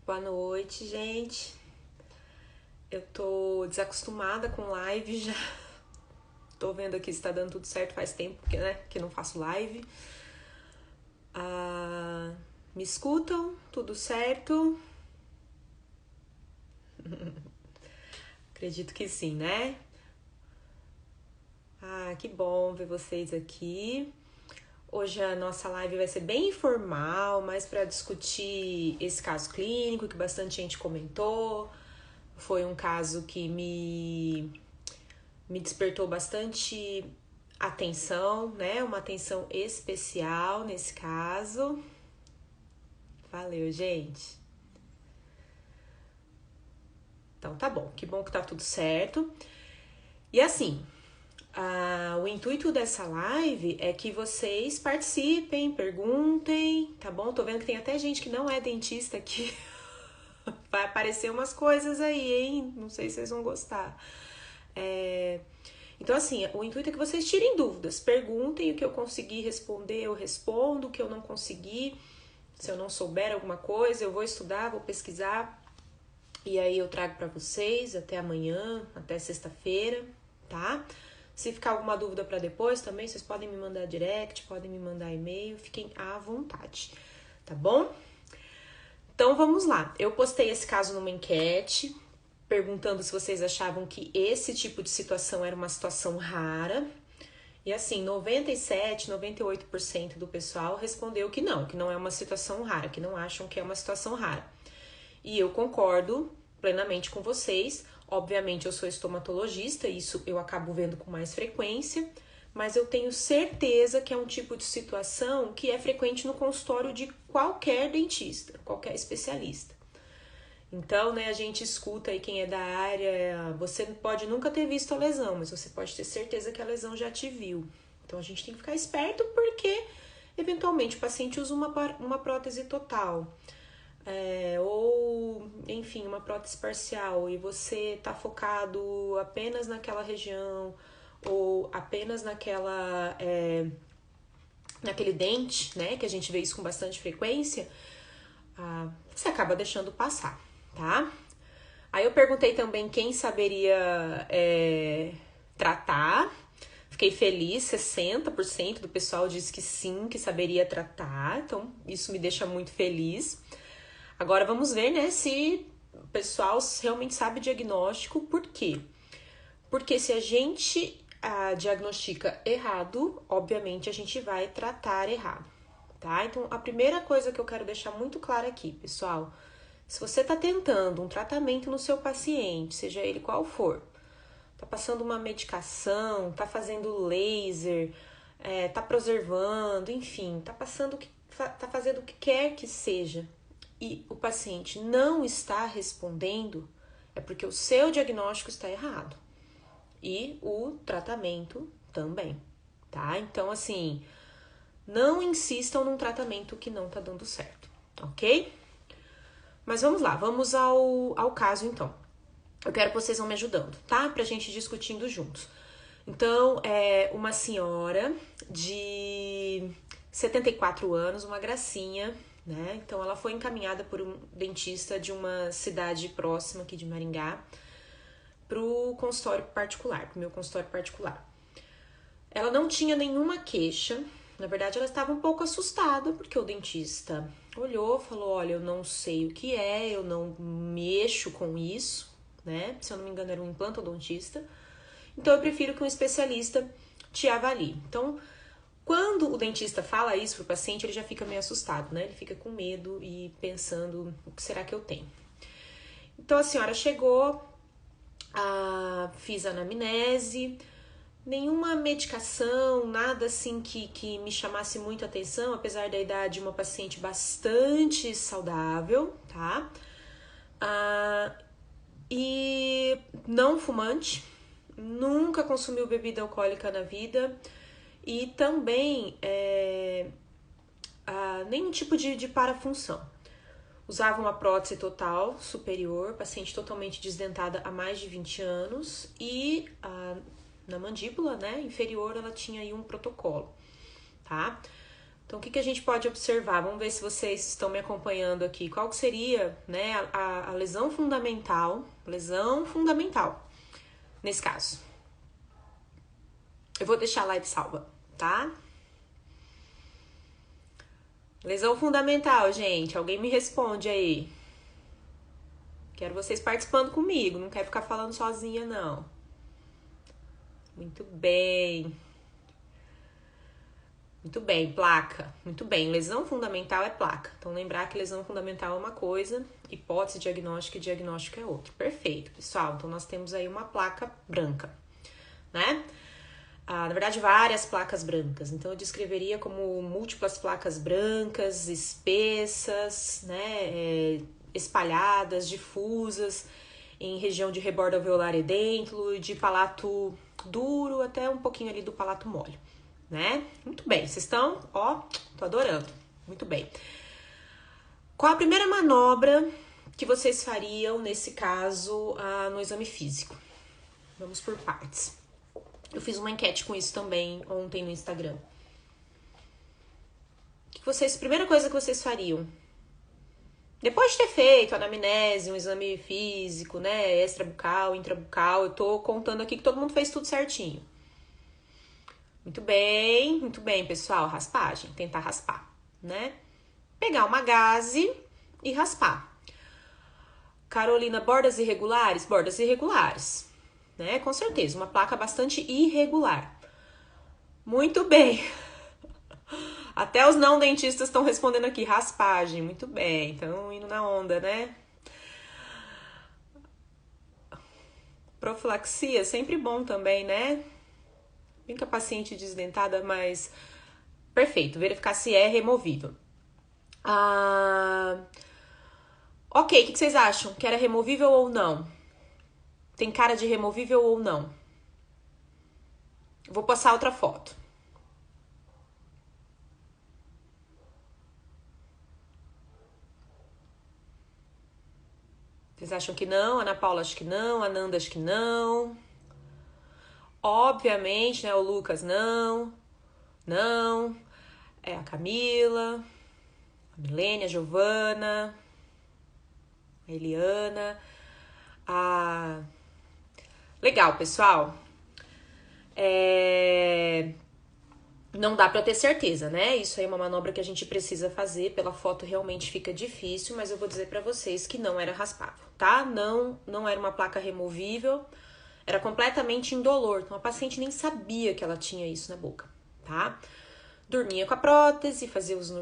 Boa noite, gente. Eu tô desacostumada com live já. Tô vendo aqui se tá dando tudo certo faz tempo, que não faço live. Me escutam? Tudo certo? Acredito que sim, né? Que bom ver vocês aqui. Hoje a nossa live vai ser bem informal, mais para discutir esse caso clínico que bastante gente comentou. Foi um caso que me despertou bastante atenção, né? Uma atenção especial nesse caso. Valeu, gente. Então tá bom, que bom que tá tudo certo. E assim, o intuito dessa live é que vocês participem, perguntem, tá bom? Tô vendo que tem até gente que não é dentista aqui. Vai aparecer umas coisas aí, hein? Não sei se vocês vão gostar. Então, assim, o intuito é que vocês tirem dúvidas, perguntem o que eu conseguir responder, eu respondo, o que eu não conseguir. Se eu não souber alguma coisa, eu vou estudar, vou pesquisar e aí eu trago para vocês até amanhã, até sexta-feira, tá? Se ficar alguma dúvida para depois também, vocês podem me mandar direct, podem me mandar e-mail, fiquem à vontade, tá bom? Então vamos lá. Eu postei esse caso numa enquete, perguntando se vocês achavam que esse tipo de situação era uma situação rara. E assim, 97, 98% do pessoal respondeu que não é uma situação rara, que não acham que é uma situação rara. E eu concordo plenamente com vocês. Obviamente eu sou estomatologista, isso eu acabo vendo com mais frequência, mas eu tenho certeza que é um tipo de situação que é frequente no consultório de qualquer dentista, qualquer especialista. Então, né, a gente escuta aí quem é da área, você pode nunca ter visto a lesão, mas você pode ter certeza que a lesão já te viu. Então, a gente tem que ficar esperto porque, eventualmente, o paciente usa uma prótese total. Ou, enfim, uma prótese parcial e você tá focado apenas naquela região ou apenas naquele dente, né, que a gente vê isso com bastante frequência, você acaba deixando passar, tá? Aí eu perguntei também quem saberia tratar. Fiquei feliz, 60% do pessoal disse que sim, que saberia tratar. Então, isso me deixa muito feliz. Agora vamos ver, né, se o pessoal realmente sabe diagnóstico. Por quê? Porque se a gente diagnostica errado, obviamente a gente vai tratar errado, tá? Então, a primeira coisa que eu quero deixar muito clara aqui, pessoal, se você tá tentando um tratamento no seu paciente, seja ele qual for, tá passando uma medicação, tá fazendo laser, tá preservando, enfim, tá fazendo o que quer que seja, e o paciente não está respondendo, é porque o seu diagnóstico está errado. E o tratamento também, tá? Então, assim, não insistam num tratamento que não tá dando certo, ok? Mas vamos lá, vamos ao caso então. Eu quero que vocês vão me ajudando, tá? Pra gente ir discutindo juntos. Então, é uma senhora de 74 anos, uma gracinha, né? Então, ela foi encaminhada por um dentista de uma cidade próxima aqui de Maringá pro consultório particular, pro meu consultório particular. Ela não tinha nenhuma queixa, na verdade ela estava um pouco assustada, porque o dentista olhou, falou, olha, eu não sei o que é, eu não mexo com isso, né? Se eu não me engano era um implantodontista, então eu prefiro que um especialista te avalie. Então, quando o dentista fala isso pro paciente, ele já fica meio assustado, né? Ele fica com medo e pensando, o que será que eu tenho? Então a senhora chegou, fiz a anamnese, nenhuma medicação, nada assim que me chamasse muito atenção, apesar da idade, uma paciente bastante saudável, tá? E não fumante, nunca consumiu bebida alcoólica na vida e também nenhum tipo de parafunção. Usava uma prótese total superior, paciente totalmente desdentada há mais de 20 anos e na mandíbula, né, inferior, ela tinha aí um protocolo, tá? Então, o que a gente pode observar? Vamos ver se vocês estão me acompanhando aqui. Qual que seria, né, a lesão fundamental nesse caso? Eu vou deixar a live salva, tá? Lesão fundamental, gente. Alguém me responde aí. Quero vocês participando comigo. Não quero ficar falando sozinha, não. Muito bem. Muito bem, placa. Muito bem, lesão fundamental é placa. Então, lembrar que lesão fundamental é uma coisa, hipótese diagnóstica e diagnóstico é outra. Perfeito, pessoal. Então, nós temos aí uma placa branca, né? Na verdade, várias placas brancas. Então, eu descreveria como múltiplas placas brancas, espessas, né? Espalhadas, difusas, em região de rebordo alveolar edêntulo, de palato duro até um pouquinho ali do palato mole. Né? Muito bem, vocês estão, ó, tô adorando, muito bem. Qual a primeira manobra que vocês fariam, nesse caso, no exame físico? Vamos por partes. Eu fiz uma enquete com isso também ontem no Instagram. Primeira coisa que vocês fariam? Depois de ter feito anamnese, um exame físico, né, extrabucal, intrabucal, eu tô contando aqui que todo mundo fez tudo certinho. Muito bem, pessoal. Raspagem, tentar raspar, né? Pegar uma gaze e raspar. Carolina, bordas irregulares? Bordas irregulares, né? Com certeza, uma placa bastante irregular. Muito bem. Até os não dentistas estão respondendo aqui, raspagem. Muito bem, estão indo na onda, né? Profilaxia, sempre bom também, né? Fica a paciente desdentada, mas perfeito, verificar se é removível. Ok, o que vocês acham? Que era removível ou não? Tem cara de removível ou não? Vou passar outra foto. Vocês acham que não? Ana Paula acha que não, a Nanda acha que não. Obviamente, né? O Lucas não. É a Camila, a Milene, a Giovana, a Eliana. Legal, pessoal. Não dá pra ter certeza, né? Isso aí é uma manobra que a gente precisa fazer. Pela foto realmente fica difícil, mas eu vou dizer pra vocês que não era raspável, tá? Não era uma placa removível. Era completamente indolor. Então, a paciente nem sabia que ela tinha isso na boca, tá? Dormia com a prótese, fazia uso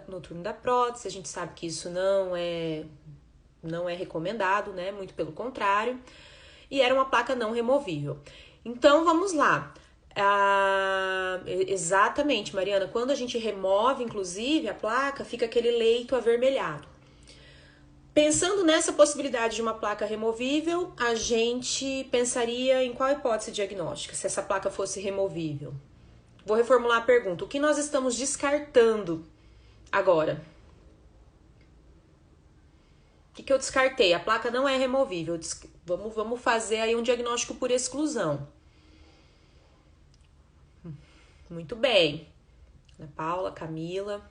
noturno da prótese. A gente sabe que isso não é recomendado, né? Muito pelo contrário. E era uma placa não removível. Então, vamos lá. Exatamente, Mariana. Quando a gente remove, inclusive, a placa, fica aquele leito avermelhado. Pensando nessa possibilidade de uma placa removível, a gente pensaria em qual hipótese diagnóstica, se essa placa fosse removível. Vou reformular a pergunta. O que nós estamos descartando agora? O que eu descartei? A placa não é removível. Vamos fazer aí um diagnóstico por exclusão. Muito bem. Ana Paula, Camila.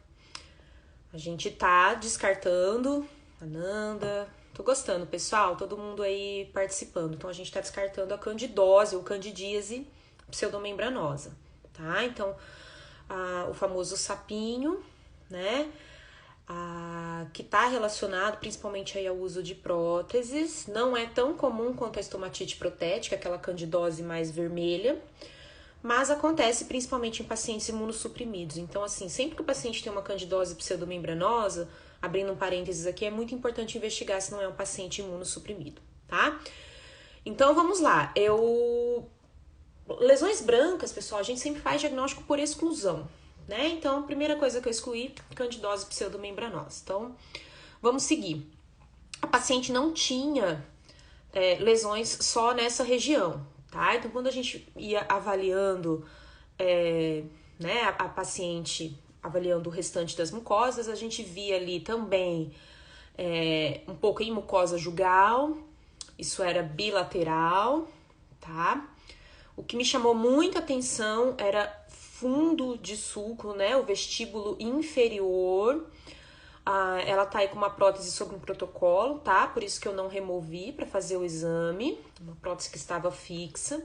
A gente tá descartando. Ananda. Tô gostando, pessoal. Todo mundo aí participando. Então, a gente tá descartando a candidose ou candidíase pseudomembranosa, tá? Então, o famoso sapinho, né? Que tá relacionado principalmente aí ao uso de próteses. Não é tão comum quanto a estomatite protética, aquela candidose mais vermelha, mas acontece principalmente em pacientes imunossuprimidos. Então, assim, sempre que o paciente tem uma candidose pseudomembranosa, abrindo um parênteses aqui, é muito importante investigar se não é um paciente imunossuprimido, tá? Então, vamos lá. Lesões brancas, pessoal, a gente sempre faz diagnóstico por exclusão, né? Então, a primeira coisa que eu excluí, candidose pseudomembranosa. Então, vamos seguir. A paciente não tinha lesões só nessa região, tá? Então, quando a gente ia avaliando, né, a paciente, avaliando o restante das mucosas, a gente via ali também um pouco em mucosa jugal, isso era bilateral, tá? O que me chamou muita atenção era fundo de sulco, né? O vestíbulo inferior. Ela tá aí com uma prótese sob um protocolo, tá? Por isso que eu não removi para fazer o exame. Uma prótese que estava fixa.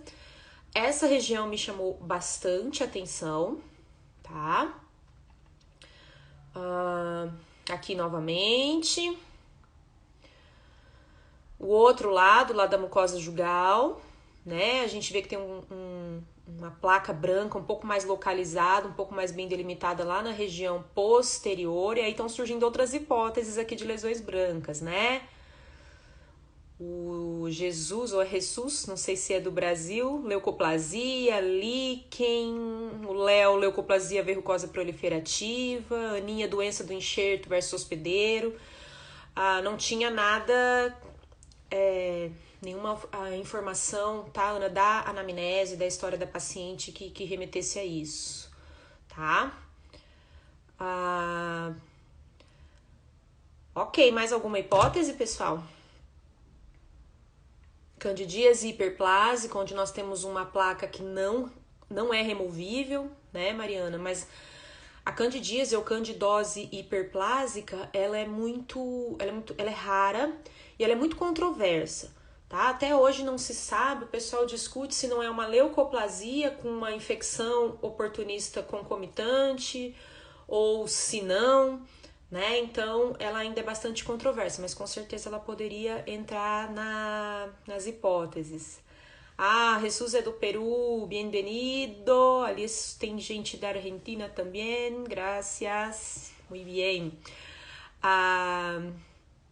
Essa região me chamou bastante atenção, tá? Aqui novamente. O outro lado, lá da mucosa jugal, né? A gente vê que tem uma placa branca um pouco mais localizada, um pouco mais bem delimitada lá na região posterior. E aí estão surgindo outras hipóteses aqui de lesões brancas, né? O Jesus, ou é Jesus, não sei se é do Brasil, leucoplasia, líquen, o Léo, leucoplasia verrucosa proliferativa, Aninha, doença do enxerto versus hospedeiro. Não tinha nada, nenhuma informação, tá, Ana, da anamnese, da história da paciente que remetesse a isso, tá? Ok, mais alguma hipótese, pessoal? Candidíase hiperplásica, onde nós temos uma placa que não é removível, né, Mariana? Mas a candidíase ou candidose hiperplásica, ela é rara e ela é muito controversa, tá? Até hoje não se sabe, o pessoal discute se não é uma leucoplasia com uma infecção oportunista concomitante ou se não, né? Então, ela ainda é bastante controversa, mas com certeza ela poderia entrar nas hipóteses. Jesus é do Peru, bienvenido. Ali tem gente da Argentina também, gracias, muy bien.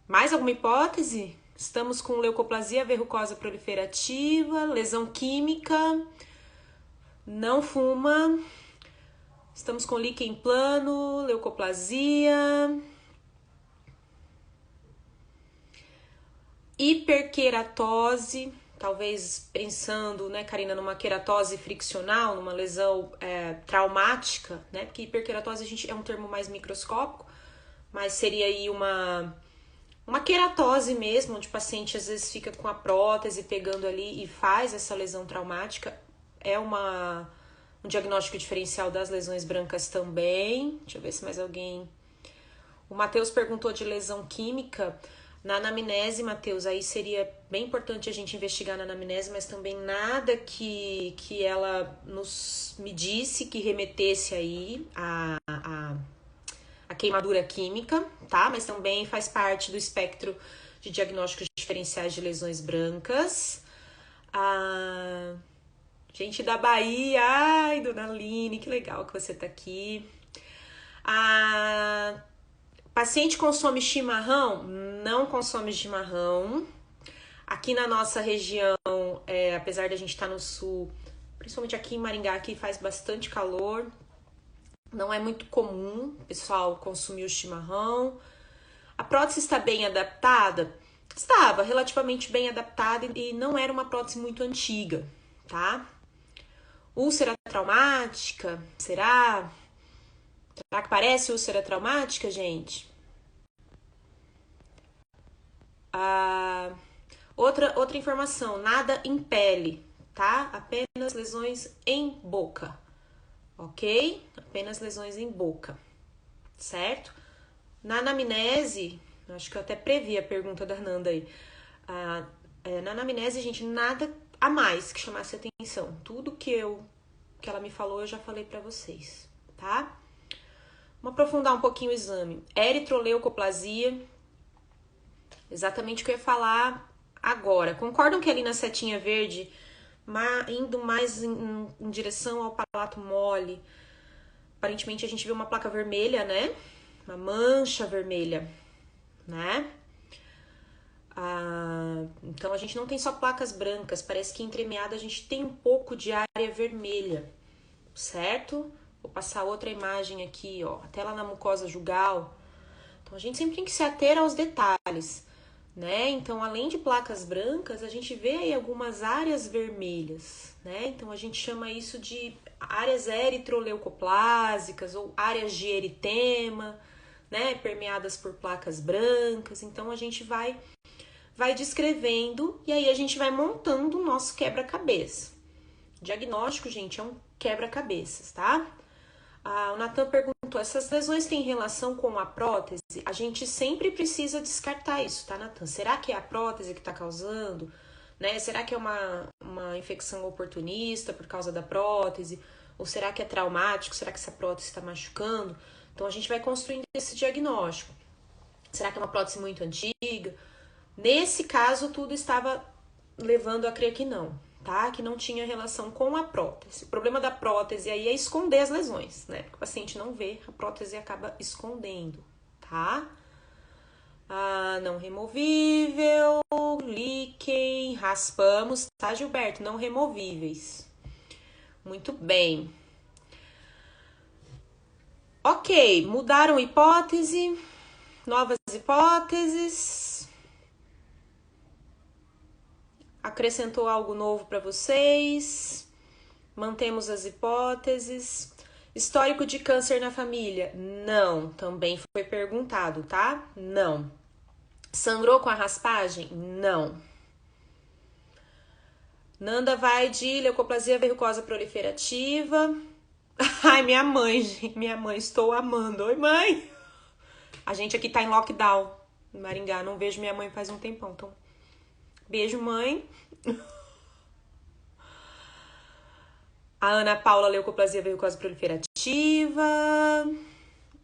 Mais alguma hipótese? Estamos com leucoplasia verrucosa proliferativa, lesão química, não fuma. Estamos com líquen plano, leucoplasia, hiperqueratose, talvez pensando, né, Karina, numa queratose friccional, numa lesão traumática, né, porque hiperqueratose é um termo mais microscópico, mas seria aí uma queratose mesmo, onde o paciente às vezes fica com a prótese pegando ali e faz essa lesão traumática, é um diagnóstico diferencial das lesões brancas também. Deixa eu ver se mais alguém... O Matheus perguntou de lesão química. Na anamnese, Matheus, aí seria bem importante a gente investigar na anamnese, mas também nada que ela me disse que remetesse aí a queimadura química, tá? Mas também faz parte do espectro de diagnósticos diferenciais de lesões brancas. Gente da Bahia, ai, dona Aline, que legal que você tá aqui. Paciente consome chimarrão? Não consome chimarrão. Aqui na nossa região, apesar de a gente estar no sul, principalmente aqui em Maringá, aqui faz bastante calor. Não é muito comum o pessoal consumir o chimarrão. A prótese está bem adaptada? Estava relativamente bem adaptada e não era uma prótese muito antiga, tá? Úlcera traumática? Será? Será que parece úlcera traumática, gente? Outra informação, nada em pele, tá? Apenas lesões em boca, ok? Apenas lesões em boca, certo? Na anamnese, acho que eu até previ a pergunta da Nanda aí. Na anamnese, gente, nada a mais que chamasse atenção. Tudo que ela me falou, eu já falei pra vocês, tá? Vamos aprofundar um pouquinho o exame. Eritroleucoplasia, exatamente o que eu ia falar agora. Concordam que ali na setinha verde, indo mais em direção ao palato mole, aparentemente a gente vê uma placa vermelha, né? Uma mancha vermelha, né? Então a gente não tem só placas brancas, parece que entremeada a gente tem um pouco de área vermelha, certo? Vou passar outra imagem aqui, ó, até lá na mucosa jugal. Então a gente sempre tem que se ater aos detalhes, né? Então, além de placas brancas, a gente vê aí algumas áreas vermelhas, né? Então a gente chama isso de áreas eritroleucoplásicas ou áreas de eritema, né? Permeadas por placas brancas. Então a gente vai descrevendo e aí a gente vai montando o nosso quebra-cabeça. Diagnóstico, gente, é um quebra-cabeças, tá? O Natan perguntou, essas lesões têm relação com a prótese? A gente sempre precisa descartar isso, tá, Natan? Será que é a prótese que está causando? Né? Será que é uma infecção oportunista por causa da prótese? Ou será que é traumático? Será que essa prótese está machucando? Então, a gente vai construindo esse diagnóstico. Será que é uma prótese muito antiga? Nesse caso, tudo estava levando a crer que não, tá? Que não tinha relação com a prótese. O problema da prótese aí é esconder as lesões, né? Porque o paciente não vê, a prótese acaba escondendo, tá? Não removível, líquen, raspamos, tá, Gilberto? Não removíveis. Muito bem. Ok, mudaram hipótese, novas hipóteses. Acrescentou algo novo para vocês? Mantemos as hipóteses. Histórico de câncer na família? Não, também foi perguntado, tá? Não. Sangrou com a raspagem? Não. Nanda vai de leucoplasia verrucosa proliferativa. Ai, minha mãe, gente, minha mãe, estou amando. Oi, mãe! A gente aqui tá em lockdown em Maringá, não vejo minha mãe faz um tempão, então beijo, mãe. A Ana Paula, leucoplasia verrucosa proliferativa.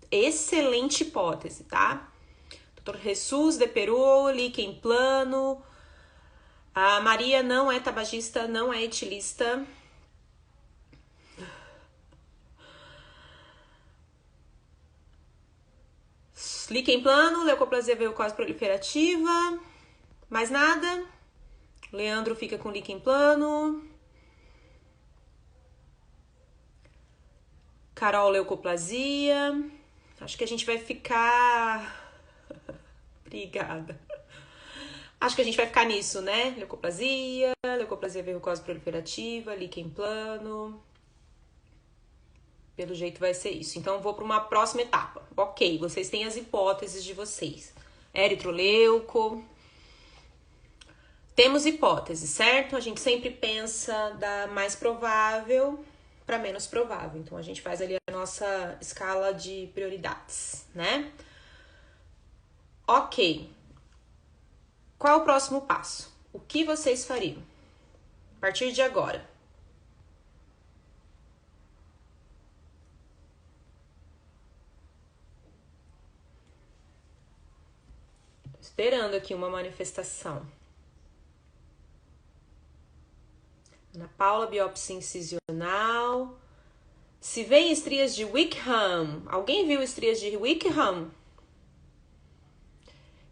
Excelente hipótese, tá? Dr. Jesus de Peru, líquen plano. A Maria não é tabagista, não é etilista. Líquen plano, leucoplasia verrucosa proliferativa. Mais nada? Leandro fica com líquen plano. Carol, leucoplasia. Acho que a gente vai ficar... Obrigada. Acho que a gente vai ficar nisso, né? Leucoplasia verrucosa proliferativa, líquen plano. Pelo jeito vai ser isso. Então, vou para uma próxima etapa. Ok, vocês têm as hipóteses de vocês. Eritroleuco. Temos hipóteses, certo? A gente sempre pensa da mais provável para menos provável. Então, a gente faz ali a nossa escala de prioridades, né? Ok. Qual é o próximo passo? O que vocês fariam a partir de agora? Tô esperando aqui uma manifestação. Ana Paula, biópsia incisional. Se vem estrias de Wickham. Alguém viu estrias de Wickham?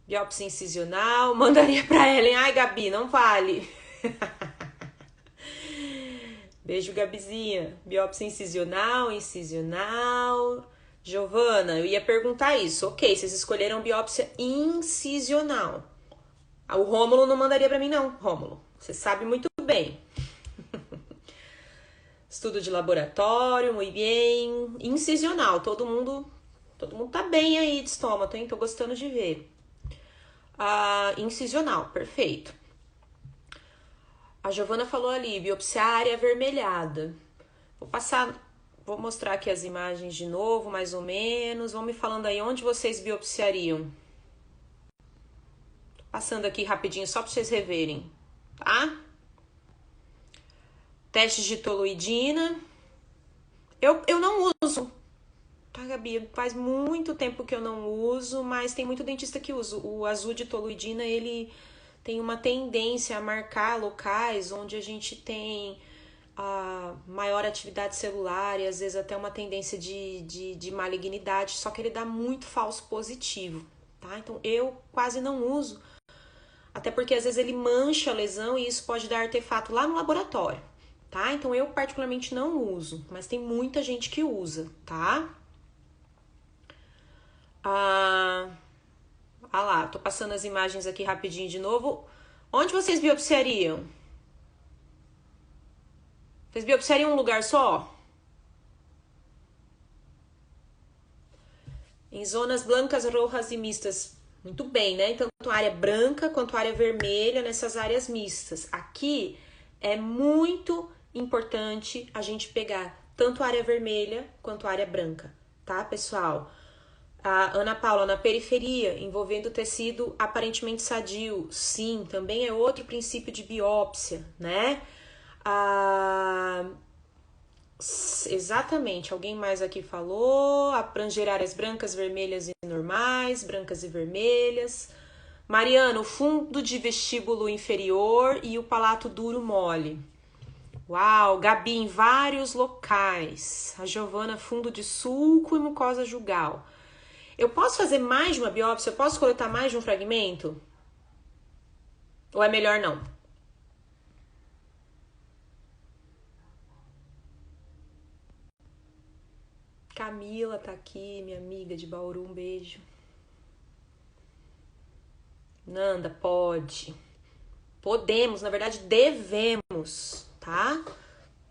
Biópsia incisional. Mandaria pra Ellen. Ai, Gabi, não vale. Beijo, Gabizinha. Biópsia incisional. Giovana, eu ia perguntar isso. Ok, vocês escolheram biópsia incisional. O Rômulo não mandaria pra mim, não. Rômulo, você sabe muito bem. Estudo de laboratório, muito bem. Incisional, todo mundo tá bem aí de estômago, hein? Tô gostando de ver. Incisional, perfeito. A Giovana falou ali, biopsia área avermelhada. Vou mostrar aqui as imagens de novo, mais ou menos. Vão me falando aí onde vocês biopsiariam. Tô passando aqui rapidinho só para vocês reverem, tá? Testes de toluidina. Eu não uso, tá, Gabi? Faz muito tempo que eu não uso, mas tem muito dentista que usa. O azul de toluidina, ele tem uma tendência a marcar locais onde a gente tem maior atividade celular e às vezes até uma tendência de malignidade, só que ele dá muito falso positivo, tá? Então eu quase não uso, até porque às vezes ele mancha a lesão e isso pode dar artefato lá no laboratório, tá? Então eu particularmente não uso, mas tem muita gente que usa, tá? Lá, tô passando as imagens aqui rapidinho de novo. Onde vocês biopsiariam? Vocês biopsiariam um lugar só? Em zonas blancas, rojas e mistas. Muito bem, né? Então, tanto área branca quanto área vermelha nessas áreas mistas. Aqui é muito importante a gente pegar tanto área vermelha quanto área branca, tá, pessoal? A Ana Paula, na periferia, envolvendo tecido aparentemente sadio. Sim, também é outro princípio de biópsia, né? Exatamente, alguém mais aqui falou. Abranger áreas brancas, vermelhas e normais, brancas e vermelhas. Mariana, o fundo de vestíbulo inferior e o palato duro mole. Uau, Gabi, em vários locais. A Giovana, fundo de sulco e mucosa jugal. Eu posso fazer mais de uma biópsia? Eu posso coletar mais de um fragmento? Ou é melhor não? Camila tá aqui, minha amiga de Bauru, um beijo. Nanda, pode. Podemos, na verdade devemos, tá?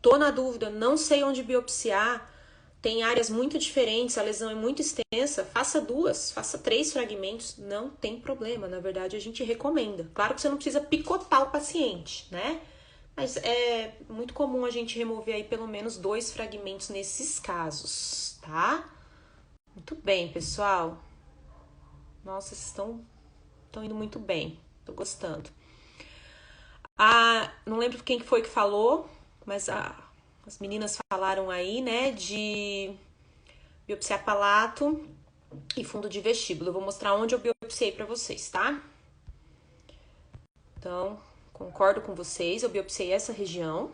Tô na dúvida, não sei onde biopsiar. Tem áreas muito diferentes, a lesão é muito extensa. Faça 2, faça 3 fragmentos, não tem problema. Na verdade, a gente recomenda. Claro que você não precisa picotar o paciente, né? Mas é muito comum a gente remover aí pelo menos 2 fragmentos nesses casos, tá? Muito bem, pessoal. Nossa, vocês estão indo muito bem. Tô gostando. Não lembro quem foi que falou, mas as meninas falaram aí, né, de biopsiar palato e fundo de vestíbulo. Eu vou mostrar onde eu biopsiei pra vocês, tá? Então, concordo com vocês, eu biopsiei essa região.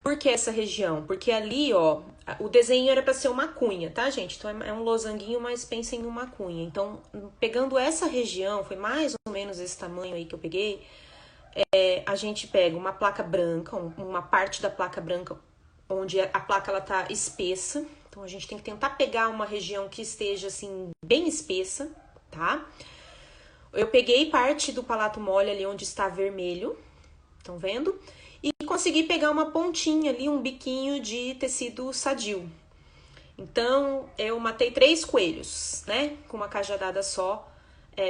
Por que essa região? Porque ali, ó, o desenho era para ser uma cunha, tá, gente? Então é um losanguinho, mas pensem em uma cunha. Então, pegando essa região, foi mais ou menos esse tamanho aí que eu peguei, a gente pega uma placa branca, uma parte da placa branca, onde a placa ela tá espessa. Então, a gente tem que tentar pegar uma região que esteja, assim, bem espessa, tá? Eu peguei parte do palato mole ali onde está vermelho, estão vendo? E consegui pegar uma pontinha ali, um biquinho de tecido sadio. Então, eu matei 3 coelhos, né? Com uma cajadada só,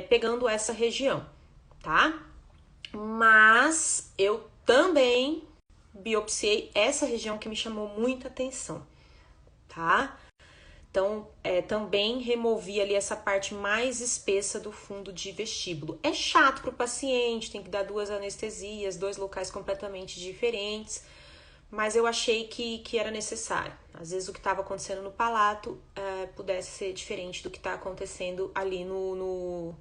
pegando essa região, tá? Mas eu também biopsiei essa região que me chamou muita atenção, tá? Então, também removi ali essa parte mais espessa do fundo de vestíbulo. É chato para o paciente, tem que dar 2 anestesias, 2 locais completamente diferentes, mas eu achei que era necessário. Às vezes o que estava acontecendo no palato pudesse ser diferente do que está acontecendo ali no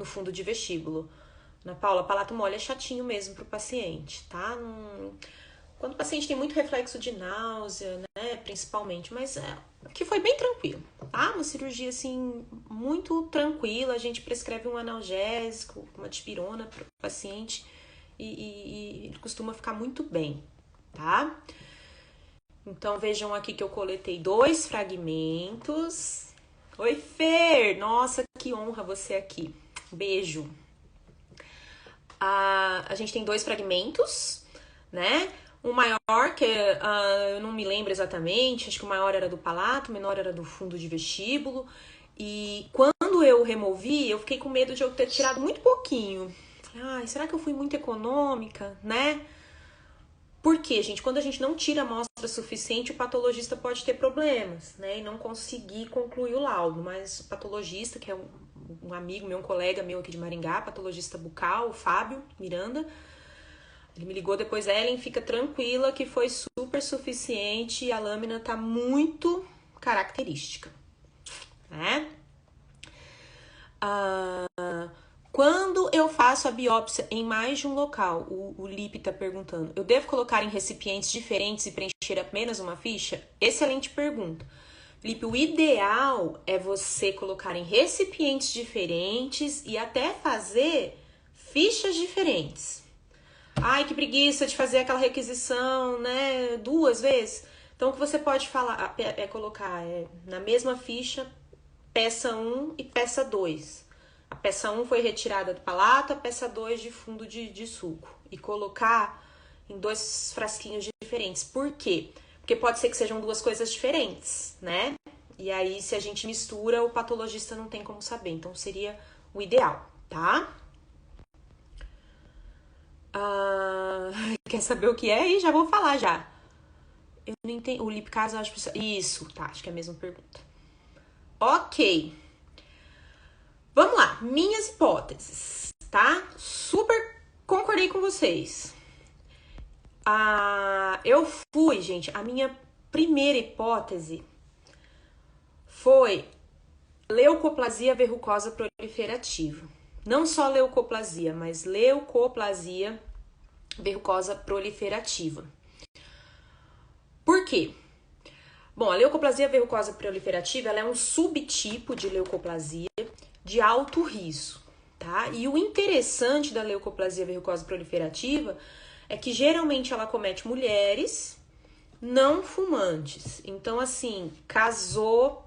fundo de vestíbulo. Ana Paula, palato mole é chatinho mesmo para o paciente, tá? Quando o paciente tem muito reflexo de náusea, né, principalmente, mas que foi bem tranquilo, tá? Uma cirurgia, assim, muito tranquila, a gente prescreve um analgésico, uma dipirona para o paciente e ele costuma ficar muito bem, tá? Então, vejam aqui que eu coletei 2 fragmentos. Oi, Fer! Nossa, que honra você aqui. Beijo. A gente tem 2 fragmentos, né? O maior, que eu não me lembro exatamente, acho que o maior era do palato, o menor era do fundo de vestíbulo. E quando eu removi, eu fiquei com medo de eu ter tirado muito pouquinho. Ai, será que eu fui muito econômica, né? Por quê, gente? Quando a gente não tira a amostra suficiente, o patologista pode ter problemas, né? E não conseguir concluir o laudo. Mas o patologista, que é um amigo meu, um colega meu aqui de Maringá, patologista bucal, o Fábio Miranda, ele me ligou depois, Ellen, fica tranquila que foi super suficiente e a lâmina tá muito característica, né? Quando eu faço a biópsia em mais de um local, o Lipe tá perguntando, eu devo colocar em recipientes diferentes e preencher apenas uma ficha? Excelente pergunta. Lipe, o ideal é você colocar em recipientes diferentes e até fazer fichas diferentes. Ai, que preguiça de fazer aquela requisição, né, 2 vezes. Então, o que você pode falar colocar na mesma ficha peça 1 e peça 2. A peça 1 foi retirada do palato, a peça 2 de fundo de suco. E colocar em 2 frasquinhos diferentes. Por quê? Porque pode ser que sejam 2 coisas diferentes, né? E aí, se a gente mistura, o patologista não tem como saber. Então, seria o ideal, tá? Quer saber o que é? E já vou falar já. Eu não entendi. O lipase, eu acho que... Isso, tá, acho que é a mesma pergunta. Ok. Vamos lá, minhas hipóteses, tá? Super concordei com vocês. Eu fui, gente, a minha primeira hipótese foi leucoplasia verrucosa proliferativa. Não só leucoplasia, mas leucoplasia verrucosa proliferativa. Por quê? Bom, a leucoplasia verrucosa proliferativa ela é um subtipo de leucoplasia de alto risco, tá? E o interessante da leucoplasia verrucosa proliferativa é que geralmente ela acomete mulheres não fumantes. Então, assim, casou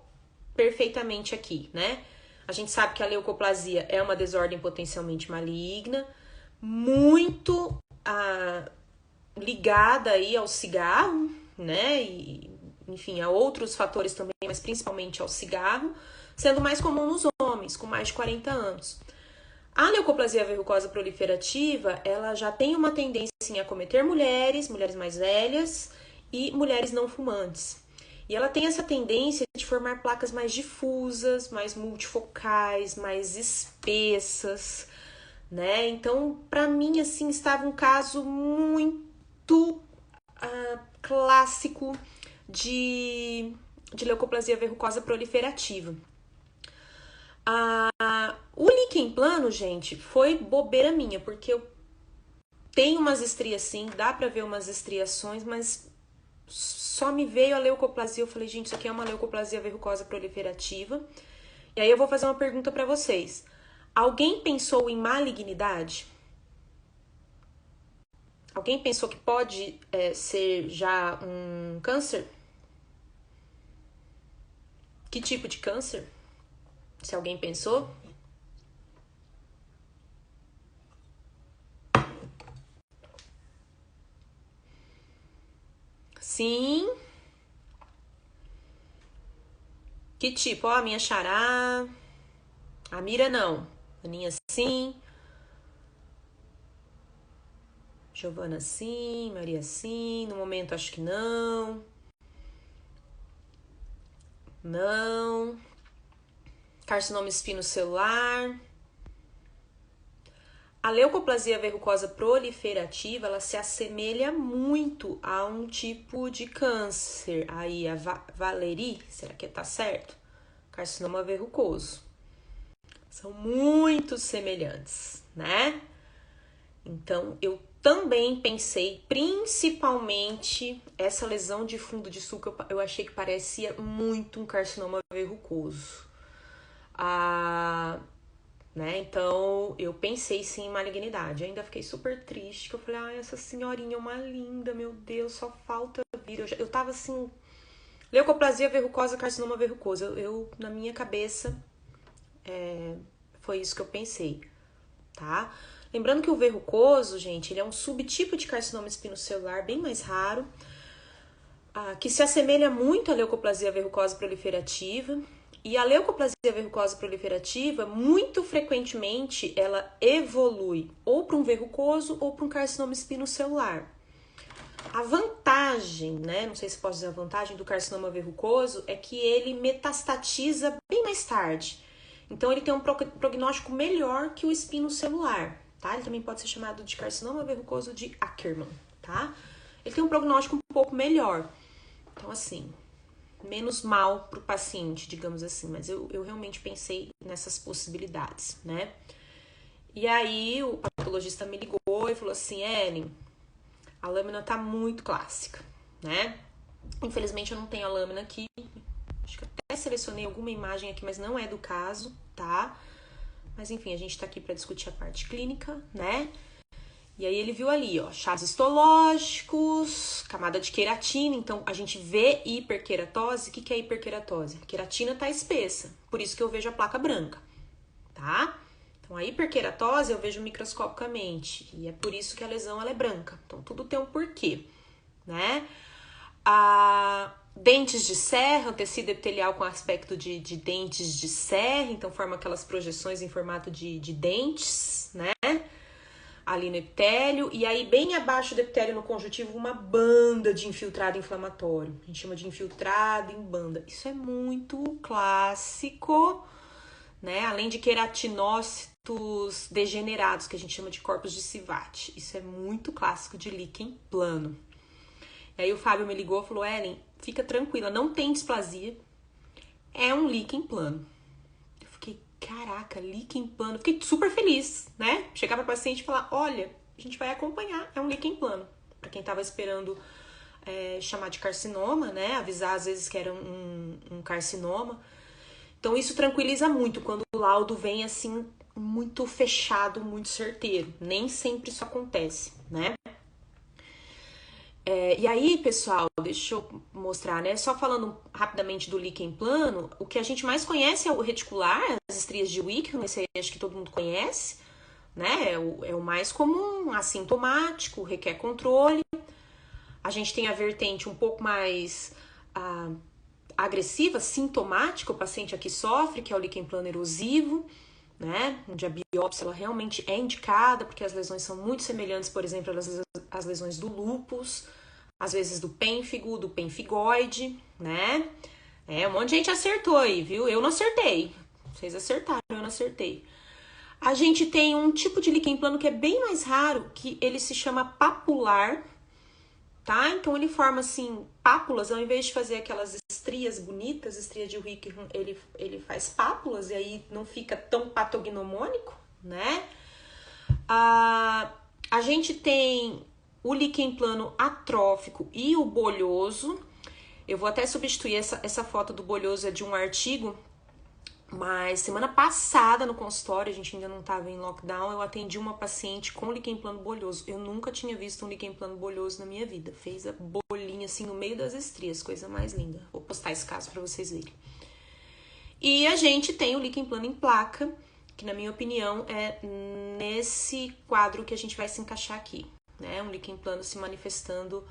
perfeitamente aqui, né? A gente sabe que a leucoplasia é uma desordem potencialmente maligna, muito ligada aí ao cigarro, né? E, enfim, a outros fatores também, mas principalmente ao cigarro, sendo mais comum nos homens, com mais de 40 anos. A leucoplasia verrucosa proliferativa, ela já tem uma tendência em acometer mulheres mais velhas e mulheres não fumantes. E ela tem essa tendência de formar placas mais difusas, mais multifocais, mais espessas, né? Então, para mim, assim, estava um caso muito clássico de leucoplasia verrucosa proliferativa. O líquen plano, gente, foi bobeira minha, porque eu tenho umas estrias sim, dá pra ver umas estriações, mas só me veio a leucoplasia. Eu falei, gente, isso aqui é uma leucoplasia verrucosa proliferativa. E aí eu vou fazer uma pergunta pra vocês. Alguém pensou em malignidade? Alguém pensou que pode ser já um câncer? Que tipo de câncer? Se alguém pensou? Sim. Que tipo? Ó, a minha xará. A Mira não. Aninha sim. Giovana sim. Maria sim. No momento acho que não. Não. Carcinoma espinocelular. A leucoplasia verrucosa proliferativa, ela se assemelha muito a um tipo de câncer. Aí a Valerie, será que tá certo? Carcinoma verrucoso. São muito semelhantes, né? Então, eu também pensei, principalmente, essa lesão de fundo de sulco, eu achei que parecia muito um carcinoma verrucoso. Né? Então, eu pensei sim em malignidade. Eu ainda fiquei super triste, que eu falei, ai, essa senhorinha é uma linda, meu Deus, só falta vir. Eu tava assim, leucoplasia verrucosa, carcinoma verrucoso. Eu na minha cabeça, foi isso que eu pensei, tá? Lembrando que o verrucoso, gente, ele é um subtipo de carcinoma espinocelular bem mais raro, que se assemelha muito à leucoplasia verrucosa proliferativa. E a leucoplasia verrucosa proliferativa, muito frequentemente, ela evolui ou para um verrucoso ou para um carcinoma espinocelular. A vantagem, né, não sei se posso dizer a vantagem do carcinoma verrucoso, é que ele metastatiza bem mais tarde. Então, ele tem um prognóstico melhor que o espinocelular, tá? Ele também pode ser chamado de carcinoma verrucoso de Ackermann, tá? Ele tem um prognóstico um pouco melhor. Então, assim, menos mal pro paciente, digamos assim, mas eu realmente pensei nessas possibilidades, né? E aí o patologista me ligou e falou assim, Ellen, a lâmina tá muito clássica, né? Infelizmente eu não tenho a lâmina aqui, acho que até selecionei alguma imagem aqui, mas não é do caso, tá? Mas enfim, a gente tá aqui para discutir a parte clínica, né? E aí ele viu ali, ó, chás histológicos, camada de queratina. Então, a gente vê hiperqueratose. O que é hiperqueratose? A queratina tá espessa, por isso que eu vejo a placa branca, tá? Então, a hiperqueratose eu vejo microscopicamente, e é por isso que a lesão ela é branca. Então, tudo tem um porquê, né? Dentes de serra, o tecido epitelial com aspecto de dentes de serra, então forma aquelas projeções em formato de dentes, né? ali no epitélio, e aí bem abaixo do epitélio no conjuntivo uma banda de infiltrado inflamatório. A gente chama de infiltrado em banda. Isso é muito clássico, né? Além de queratinócitos degenerados, que a gente chama de corpos de Sivat. Isso é muito clássico de líquen plano. E aí o Fábio me ligou e falou, Ellen, fica tranquila, não tem displasia, é um líquen plano. Eu fiquei, caraca, líquen plano. Fiquei super feliz, né? Chegar para paciente e falar, olha, a gente vai acompanhar, é um líquen plano. Para quem tava esperando chamar de carcinoma, né? Avisar às vezes que era um carcinoma. Então isso tranquiliza muito quando o laudo vem assim, muito fechado, muito certeiro. Nem sempre isso acontece, né? E aí, pessoal, deixa eu mostrar, né? Só falando rapidamente do líquen plano, o que a gente mais conhece é o reticular, as estrias de Wickham, esse aí acho que todo mundo conhece, né? É o mais comum, assintomático, requer controle. A gente tem a vertente um pouco mais agressiva, sintomática, o paciente aqui sofre, que é o líquen plano erosivo, né? Onde a biópsia ela realmente é indicada, porque as lesões são muito semelhantes, por exemplo, às lesões do lúpus, às vezes do pênfigo, do pemfigoide, né? Um monte de gente acertou aí, viu? Eu não acertei. Vocês acertaram, eu não acertei. A gente tem um tipo de líquen plano que é bem mais raro, que ele se chama papular, tá? Então ele forma assim pápulas, ao invés de fazer aquelas estrias bonitas, estrias de Wickham, ele faz pápulas e aí não fica tão patognomônico, né? A gente tem o líquen plano atrófico e o bolhoso. Eu vou até substituir essa foto do bolhoso, é de um artigo, mas semana passada no consultório, a gente ainda não estava em lockdown, eu atendi uma paciente com líquen plano bolhoso. Eu nunca tinha visto um líquen plano bolhoso na minha vida. Fez a bolinha assim no meio das estrias, coisa mais linda. Vou postar esse caso para vocês verem. E a gente tem o líquen plano em placa, que na minha opinião é nesse quadro que a gente vai se encaixar aqui, né? Um líquen plano se manifestando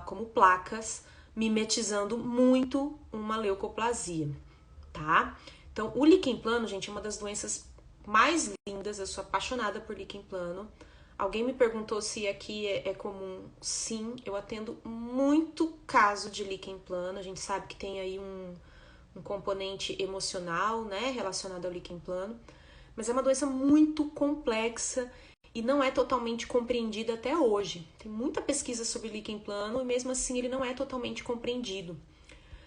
como placas, mimetizando muito uma leucoplasia, tá? Então, o líquen plano, gente, é uma das doenças mais lindas. Eu sou apaixonada por líquen plano. Alguém me perguntou se aqui é comum. Sim, eu atendo muito caso de líquen plano. A gente sabe que tem aí um componente emocional, né, relacionado ao líquen plano. Mas é uma doença muito complexa e não é totalmente compreendida até hoje. Tem muita pesquisa sobre líquen plano e mesmo assim ele não é totalmente compreendido.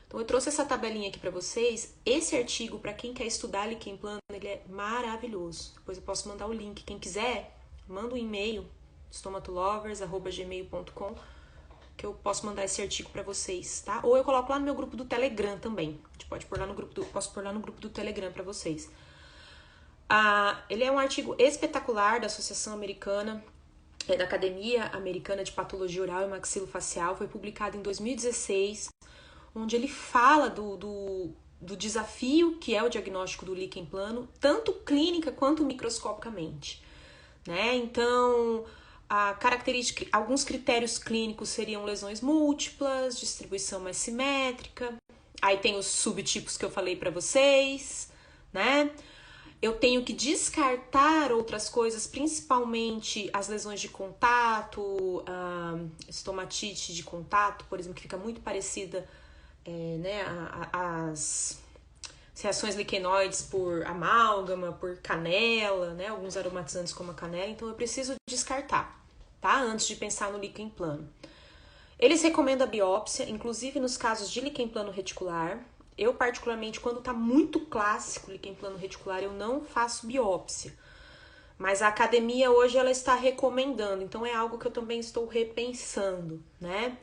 Então eu trouxe essa tabelinha aqui para vocês. Esse artigo, para quem quer estudar líquen plano, ele é maravilhoso. Depois eu posso mandar o link. Quem quiser, manda um e-mail, stomatolovers@gmail.com, que eu posso mandar esse artigo para vocês, tá? Ou eu coloco lá no meu grupo do Telegram também. A gente pode pôr lá no grupo posso pôr lá no grupo do Telegram para vocês. Ele é um artigo espetacular da Associação Americana, da Academia Americana de Patologia Oral e Maxilofacial. Foi publicado em 2016, onde ele fala do desafio que é o diagnóstico do líquen plano, tanto clínica quanto microscopicamente, né? Então, alguns critérios clínicos seriam lesões múltiplas, distribuição mais simétrica, aí tem os subtipos que eu falei para vocês, né? Eu tenho que descartar outras coisas, principalmente as lesões de contato, estomatite de contato, por exemplo, que fica muito parecida, né, as reações liquenoides por amálgama, por canela, né, alguns aromatizantes como a canela. Então eu preciso descartar, tá? Antes de pensar no líquen plano. Eles recomendam a biópsia, inclusive nos casos de líquen plano reticular. Eu, particularmente, quando tá muito clássico líquen plano reticular, eu não faço biópsia. Mas a academia hoje ela está recomendando, então é algo que eu também estou repensando, né?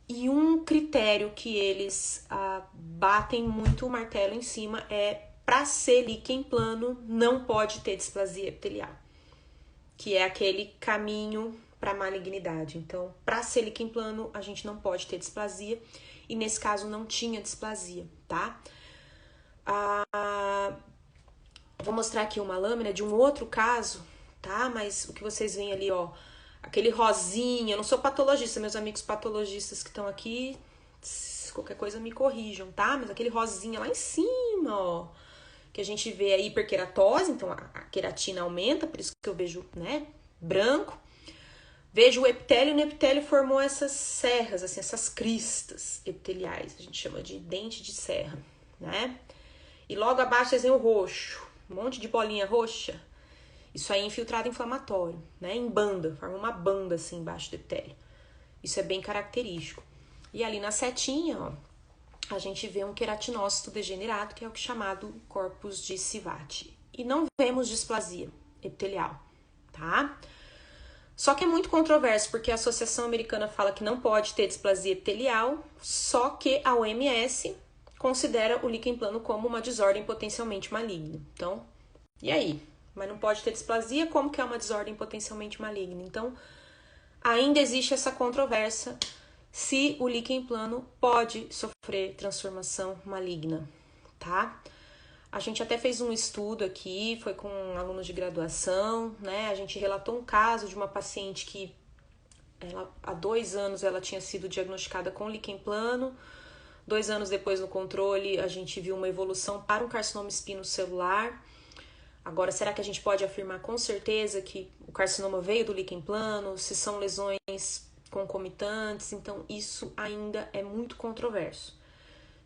E um critério que eles batem muito o martelo em cima é, para ser líquen plano, não pode ter displasia epitelial, que é aquele caminho para malignidade. Então, para ser líquen plano, a gente não pode ter displasia. E nesse caso não tinha displasia, tá? Vou mostrar aqui uma lâmina de um outro caso, tá? Mas o que vocês veem ali, ó, aquele rosinha, eu não sou patologista, meus amigos patologistas que estão aqui, qualquer coisa me corrijam, tá? Mas aquele rosinha lá em cima, ó, que a gente vê a hiperqueratose, então a queratina aumenta, por isso que eu vejo, né, branco. Vejo o epitélio, e no epitélio formou essas serras, assim, essas cristas epiteliais, a gente chama de dente de serra, né? E logo abaixo desenho roxo, um monte de bolinha roxa. Isso aí é infiltrado inflamatório, né? Em banda, forma uma banda assim embaixo do epitélio. Isso é bem característico. E ali na setinha, ó, a gente vê um queratinócito degenerado, que é o que é chamado corpus de Sivati. E não vemos displasia epitelial, tá? Só que é muito controverso, porque a Associação Americana fala que não pode ter displasia epitelial, só que a OMS considera o líquen plano como uma desordem potencialmente maligna. Então, e aí? Mas não pode ter displasia, como que é uma desordem potencialmente maligna? Então, ainda existe essa controvérsia se o líquen plano pode sofrer transformação maligna, tá? A gente até fez um estudo aqui, foi com alunos de graduação, né? A gente relatou um caso de uma paciente que há 2 anos ela tinha sido diagnosticada com líquen plano. 2 anos depois no controle, a gente viu uma evolução para um carcinoma espinocelular. Agora, será que a gente pode afirmar com certeza que o carcinoma veio do líquen plano? Se são lesões concomitantes? Então, isso ainda é muito controverso.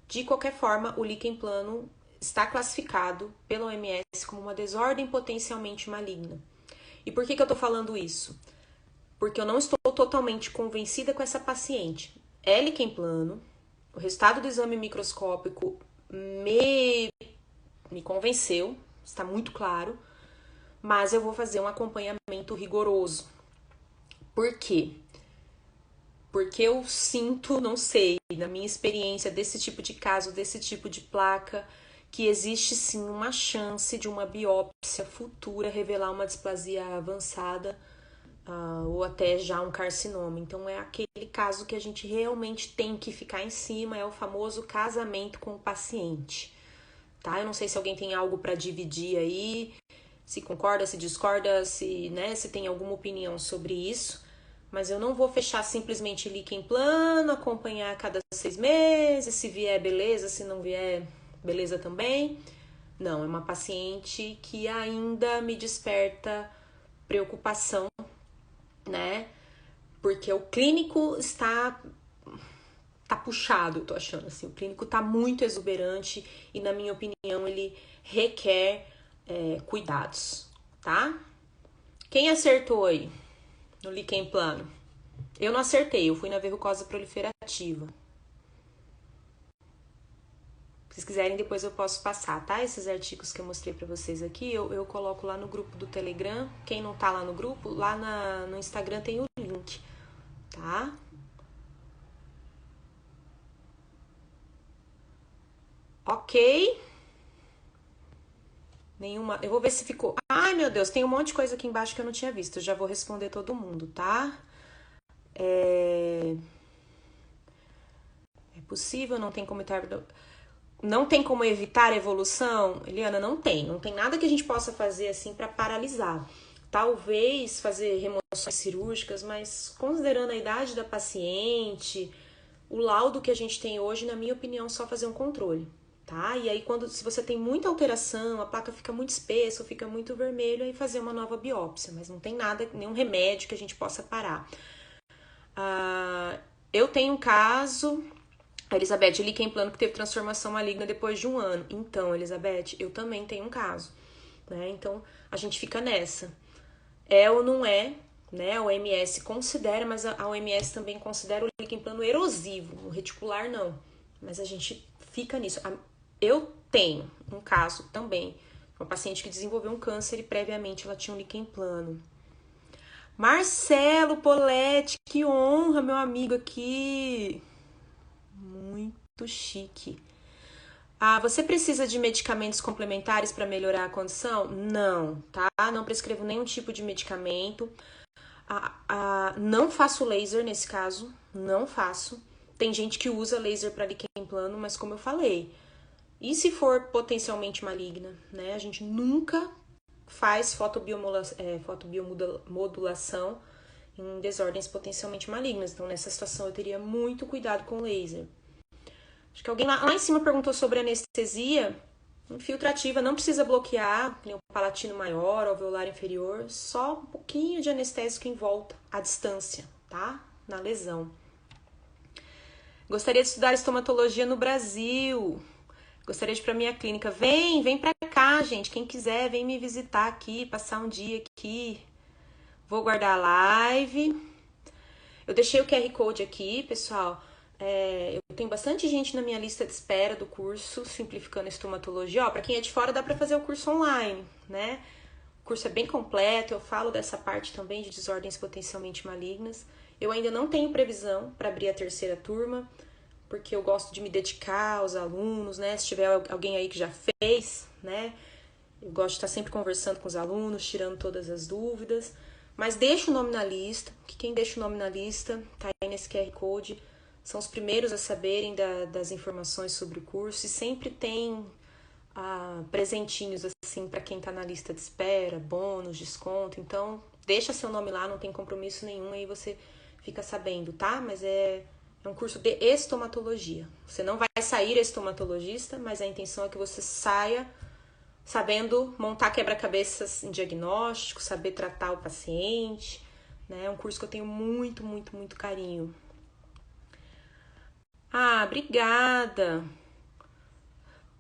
De qualquer forma, o líquen plano está classificado pela OMS como uma desordem potencialmente maligna. E por que eu estou falando isso? Porque eu não estou totalmente convencida com essa paciente. É líquen plano, o resultado do exame microscópico me convenceu, está muito claro, mas eu vou fazer um acompanhamento rigoroso. Por quê? Porque eu sinto, não sei, na minha experiência desse tipo de caso, desse tipo de placa, que existe sim uma chance de uma biópsia futura revelar uma displasia avançada ou até já um carcinoma. Então é aquele caso que a gente realmente tem que ficar em cima, é o famoso casamento com o paciente, tá? Eu não sei se alguém tem algo para dividir aí, se concorda, se discorda, se, né, se tem alguma opinião sobre isso, mas eu não vou fechar simplesmente líquen plano, acompanhar a cada 6 meses, se vier beleza, se não vier beleza também. Não, é uma paciente que ainda me desperta preocupação, né? Porque o clínico está puxado, eu tô achando assim. O clínico tá muito exuberante e, na minha opinião, ele requer cuidados, tá? Quem acertou aí no líquen plano? Eu não acertei, eu fui na verrucosa proliferativa. Se vocês quiserem, depois eu posso passar, tá? Esses artigos que eu mostrei pra vocês aqui, eu coloco lá no grupo do Telegram. Quem não tá lá no grupo, lá no Instagram tem o link, tá? Ok. Nenhuma. Eu vou ver se ficou. Ai, meu Deus, tem um monte de coisa aqui embaixo que eu não tinha visto. Eu já vou responder todo mundo, tá? É possível, não tem como evitar. Não tem como evitar a evolução? Eliana, não tem. Não tem nada que a gente possa fazer assim para paralisar. Talvez fazer remoções cirúrgicas, mas considerando a idade da paciente, o laudo que a gente tem hoje, na minha opinião, só fazer um controle, tá? E aí, se você tem muita alteração, a placa fica muito espessa, fica muito vermelho, aí fazer uma nova biópsia, mas não tem nada, nenhum remédio que a gente possa parar. Eu tenho um caso, a Elizabeth, líquen plano que teve transformação maligna depois de 1 ano. Então, Elizabeth, eu também tenho um caso, né? Então, a gente fica nessa. É ou não é, né? A OMS considera, mas a OMS também considera o líquen plano erosivo, o reticular não. Mas a gente fica nisso. Eu tenho um caso também, uma paciente que desenvolveu um câncer e previamente ela tinha um líquen plano. Marcelo Poletti, que honra, meu amigo aqui. Muito chique. Você precisa de medicamentos complementares para melhorar a condição? Não, tá? Não prescrevo nenhum tipo de medicamento. Não faço laser nesse caso, não faço. Tem gente que usa laser para líquen plano, mas como eu falei, e se for potencialmente maligna, né? A gente nunca faz fotobiomodulação em desordens potencialmente malignas. Então, nessa situação, eu teria muito cuidado com laser. Acho que alguém lá em cima perguntou sobre anestesia. Infiltrativa, não precisa bloquear nem o palatino maior, alveolar inferior, só um pouquinho de anestésico em volta, à distância, tá? Na lesão. Gostaria de estudar estomatologia no Brasil. Gostaria de ir pra minha clínica. Vem pra cá, gente. Quem quiser, vem me visitar aqui, passar um dia aqui. Vou guardar a live. Eu deixei o QR Code aqui, pessoal. Eu tenho bastante gente na minha lista de espera do curso Simplificando Estomatologia. Ó, pra quem é de fora, dá pra fazer o curso online, né? O curso é bem completo. Eu falo dessa parte também de desordens potencialmente malignas. Eu ainda não tenho previsão para abrir a terceira turma, porque eu gosto de me dedicar aos alunos, né? Se tiver alguém aí que já fez, né? Eu gosto de estar sempre conversando com os alunos, tirando todas as dúvidas. Mas deixa o nome na lista, que quem deixa o nome na lista tá aí nesse QR Code. São os primeiros a saberem das informações sobre o curso e sempre tem presentinhos assim para quem tá na lista de espera, bônus, desconto. Então, deixa seu nome lá, não tem compromisso nenhum, aí você fica sabendo, tá? Mas é um curso de estomatologia. Você não vai sair estomatologista, mas a intenção é que você saia sabendo montar quebra-cabeças em diagnóstico, saber tratar o paciente, né? É um curso que eu tenho muito, muito, muito carinho. Ah, obrigada.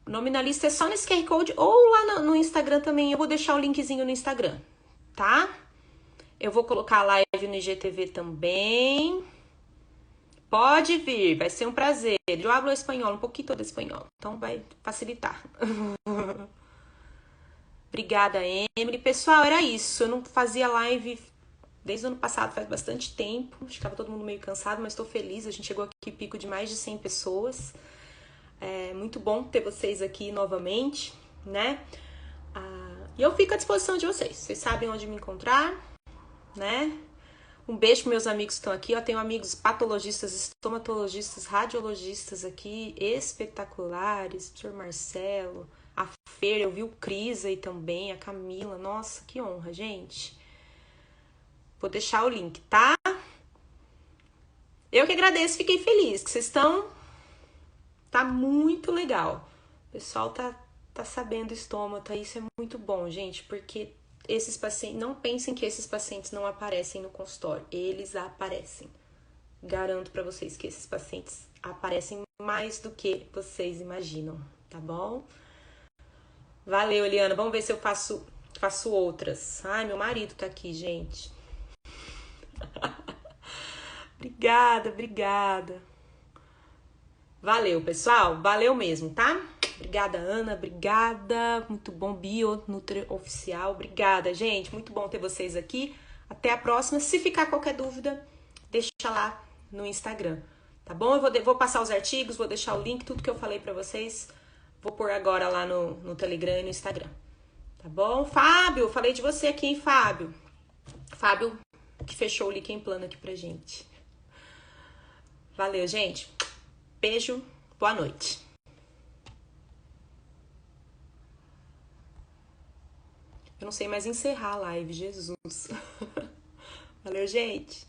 O nome na lista é só nesse QR Code ou lá no Instagram também. Eu vou deixar o linkzinho no Instagram, tá? Eu vou colocar a live no IGTV também. Pode vir, vai ser um prazer. Eu hablo espanhol, um pouquinho de espanhol, então vai facilitar. Obrigada, Emily. Pessoal, era isso. Eu não fazia live desde o ano passado, faz bastante tempo. Acho que estava todo mundo meio cansado, mas estou feliz. A gente chegou aqui pico de mais de 100 pessoas. É muito bom ter vocês aqui novamente, né? E eu fico à disposição de vocês. Vocês sabem onde me encontrar, né? Um beijo para meus amigos que estão aqui. Eu tenho amigos patologistas, estomatologistas, radiologistas aqui, espetaculares. Professor Marcelo, a Fer, eu vi o Cris aí também, a Camila. Nossa, que honra, gente. Vou deixar o link, tá? Eu que agradeço, fiquei feliz que vocês estão. Tá muito legal. O pessoal tá sabendo estômago, isso é muito bom, gente, porque esses pacientes, não pensem que esses pacientes não aparecem no consultório, eles aparecem. Garanto pra vocês que esses pacientes aparecem mais do que vocês imaginam, tá bom? Valeu, Eliana. Vamos ver se eu faço outras. Ai, meu marido tá aqui, gente. Obrigada. Valeu, pessoal. Valeu mesmo, tá? Obrigada, Ana. Obrigada. Muito bom, Bio Nutri Oficial. Obrigada, gente. Muito bom ter vocês aqui. Até a próxima. Se ficar qualquer dúvida, deixa lá no Instagram, tá bom? Eu vou passar os artigos, vou deixar o link, tudo que eu falei pra vocês. Vou pôr agora lá no Telegram e no Instagram. Tá bom? Fábio, falei de você aqui, hein, Fábio? Fábio, que fechou o Líquen Plano aqui pra gente. Valeu, gente. Beijo, boa noite. Eu não sei mais encerrar a live, Jesus. Valeu, gente.